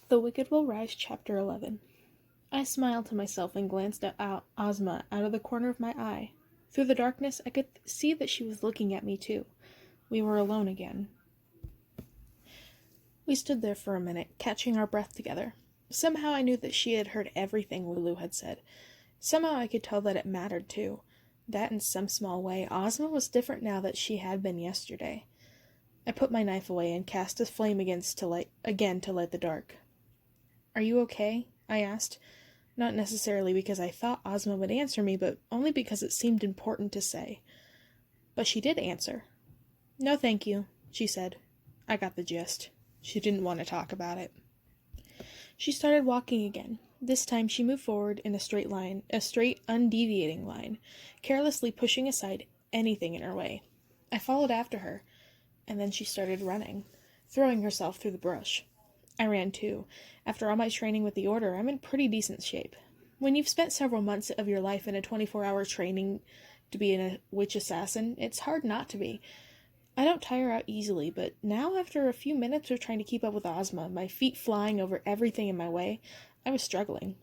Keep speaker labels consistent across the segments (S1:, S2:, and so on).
S1: The Wicked Will Rise, Chapter 11. I smiled to myself and glanced at Ozma out of the corner of my eye. Through the darkness, I could see that she was looking at me, too. We were alone again. We stood there for a minute, catching our breath together. Somehow I knew that she had heard everything Lulu had said. Somehow I could tell that it mattered, too. That in some small way, Ozma was different now that she had been yesterday. I put my knife away and cast a flame again to light the dark. "Are you okay?" I asked, not necessarily because I thought Ozma would answer me, but only because it seemed important to say. But she did answer. "No, thank you," she said. I got the gist. She didn't want to talk about it. She started walking again. This time she moved forward in a straight line, a straight, undeviating line, carelessly pushing aside anything in her way. I followed after her, and then she started running, throwing herself through the brush. I ran too. After all my training with the Order, I'm in pretty decent shape. When you've spent several months of your life in a 24-hour training to be a witch assassin, it's hard not to be. I don't tire out easily, but now after a few minutes of trying to keep up with Ozma, my feet flying over everything in my way, I was struggling.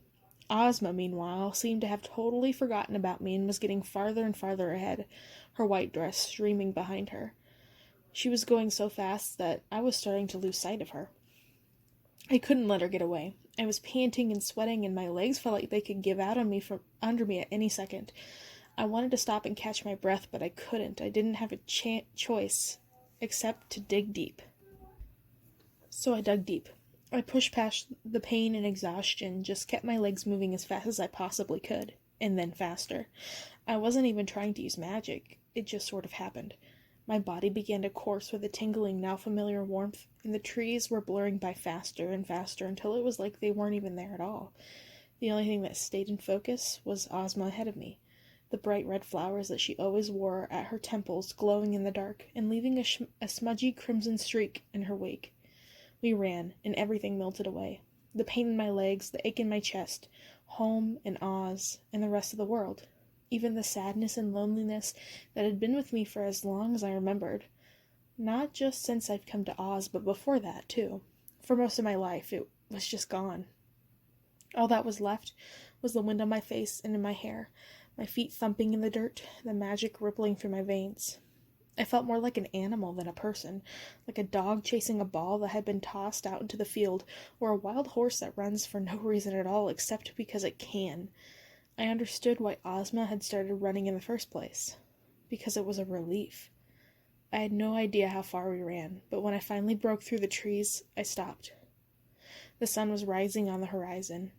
S1: Ozma, meanwhile, seemed to have totally forgotten about me and was getting farther and farther ahead, her white dress streaming behind her. She was going so fast that I was starting to lose sight of her. I couldn't let her get away. I was panting and sweating, and my legs felt like they could give out on me from under me at any second. I wanted to stop and catch my breath, but I couldn't. I didn't have a choice except to dig deep. So I dug deep. I pushed past the pain and exhaustion, just kept my legs moving as fast as I possibly could, and then faster. I wasn't even trying to use magic. It just sort of happened. My body began to course with a tingling, now familiar warmth, and the trees were blurring by faster and faster until it was like they weren't even there at all. The only thing that stayed in focus was Ozma ahead of me, the bright red flowers that she always wore at her temples glowing in the dark and leaving a smudgy crimson streak in her wake. We ran, and everything melted away. The pain in my legs, the ache in my chest, home and Oz, and the rest of the world. Even the sadness and loneliness that had been with me for as long as I remembered. Not just since I've come to Oz, but before that, too. For most of my life, it was just gone. All that was left was the wind on my face and in my hair, my feet thumping in the dirt, the magic rippling through my veins. I felt more like an animal than a person, like a dog chasing a ball that had been tossed out into the field, or a wild horse that runs for no reason at all except because it can. I understood why Ozma had started running in the first place. Because it was a relief. I had no idea how far we ran, but when I finally broke through the trees, I stopped. The sun was rising on the horizon,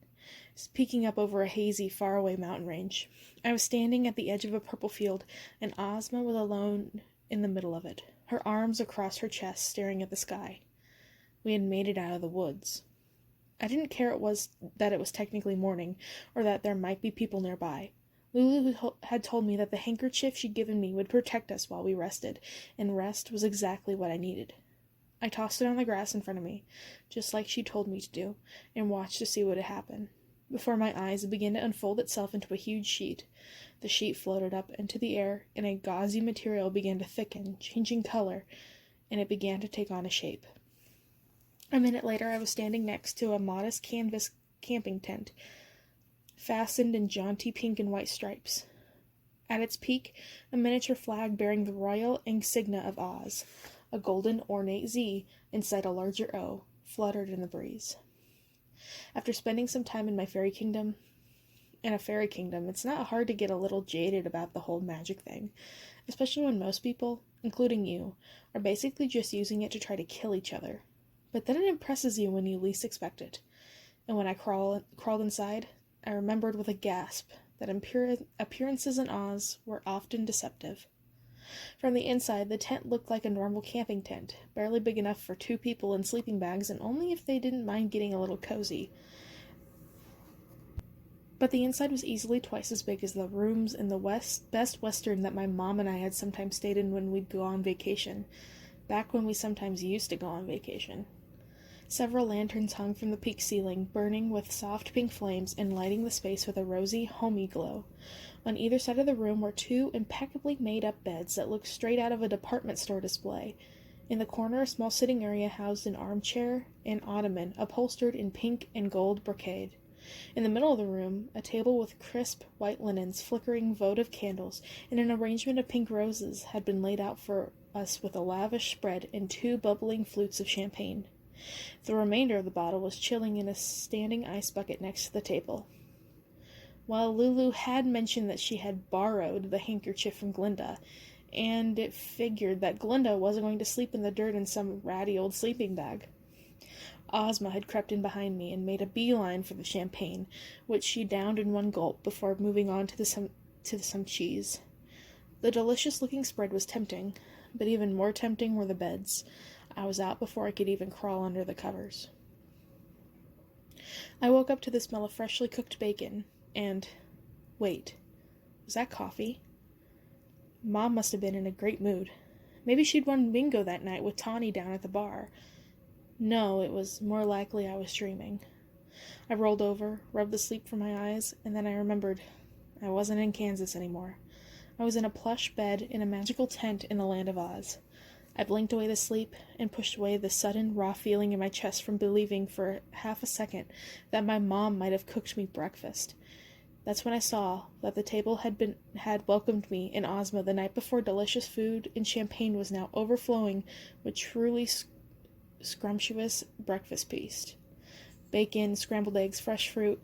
S1: peeking up over a hazy, faraway mountain range. I was standing at the edge of a purple field, and Ozma was alone in the middle of it, her arms across her chest, staring at the sky. We had made it out of the woods. I didn't care that it was technically morning, or that there might be people nearby. Lulu had told me that the handkerchief she'd given me would protect us while we rested, and rest was exactly what I needed. I tossed it on the grass in front of me, just like she told me to do, and watched to see what would happen. Before my eyes, it began to unfold itself into a huge sheet. The sheet floated up into the air, and a gauzy material began to thicken, changing color, and it began to take on a shape. A minute later, I was standing next to a modest canvas camping tent, fastened in jaunty pink and white stripes. At its peak, a miniature flag bearing the royal insignia of Oz, a golden ornate Z inside a larger O, fluttered in the breeze. After spending some time in a fairy kingdom, it's not hard to get a little jaded about the whole magic thing, especially when most people, including you, are basically just using it to try to kill each other. But then it impresses you when you least expect it. And when I crawled inside, I remembered with a gasp that appearances in Oz were often deceptive. From the inside, the tent looked like a normal camping tent, barely big enough for 2 people in sleeping bags, and only if they didn't mind getting a little cozy. But the inside was easily twice as big as the rooms in the Best Western that my mom and I had sometimes stayed in when we'd go on vacation, back when we sometimes used to go on vacation. Several lanterns hung from the peak ceiling, burning with soft pink flames and lighting the space with a rosy, homey glow. On either side of the room were 2 impeccably made-up beds that looked straight out of a department store display. In the corner, a small sitting area housed an armchair and ottoman upholstered in pink and gold brocade. In the middle of the room, a table with crisp white linens, flickering votive candles, and an arrangement of pink roses had been laid out for us with a lavish spread and 2 bubbling flutes of champagne. The remainder of the bottle was chilling in a standing ice bucket next to the table. While Lulu had mentioned that she had borrowed the handkerchief from Glinda, and it figured that Glinda wasn't going to sleep in the dirt in some ratty old sleeping bag, Ozma had crept in behind me and made a beeline for the champagne, which she downed in one gulp before moving on to some cheese. The delicious-looking spread was tempting, but even more tempting were the beds. I was out before I could even crawl under the covers. I woke up to the smell of freshly cooked bacon, and... wait, was that coffee? Mom must have been in a great mood. Maybe she'd won bingo that night with Tawny down at the bar. No, it was more likely I was dreaming. I rolled over, rubbed the sleep from my eyes, and then I remembered I wasn't in Kansas anymore. I was in a plush bed in a magical tent in the land of Oz. I blinked away the sleep and pushed away the sudden, raw feeling in my chest from believing for half a second that my mom might have cooked me breakfast. That's when I saw that the table had welcomed me and Ozma the night before. Delicious food and champagne was now overflowing with truly scrumptious breakfast feast. Bacon, scrambled eggs, fresh fruit,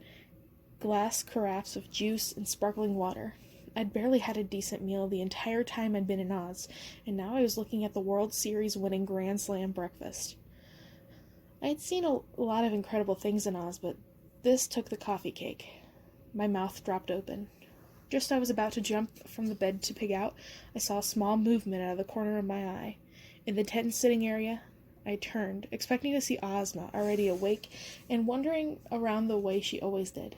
S1: glass carafes of juice, and sparkling water. I'd barely had a decent meal the entire time I'd been in Oz, and now I was looking at the World Series winning Grand Slam breakfast. I had seen a lot of incredible things in Oz, but this took the coffee cake. My mouth dropped open. Just as I was about to jump from the bed to pig out, I saw a small movement out of the corner of my eye. In the tent sitting area, I turned, expecting to see Ozma, already awake and wandering around the way she always did.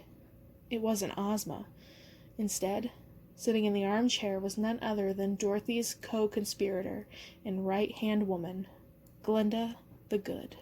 S1: It wasn't Ozma. Instead, sitting in the armchair was none other than Dorothy's co-conspirator and right-hand woman, Glinda the Good.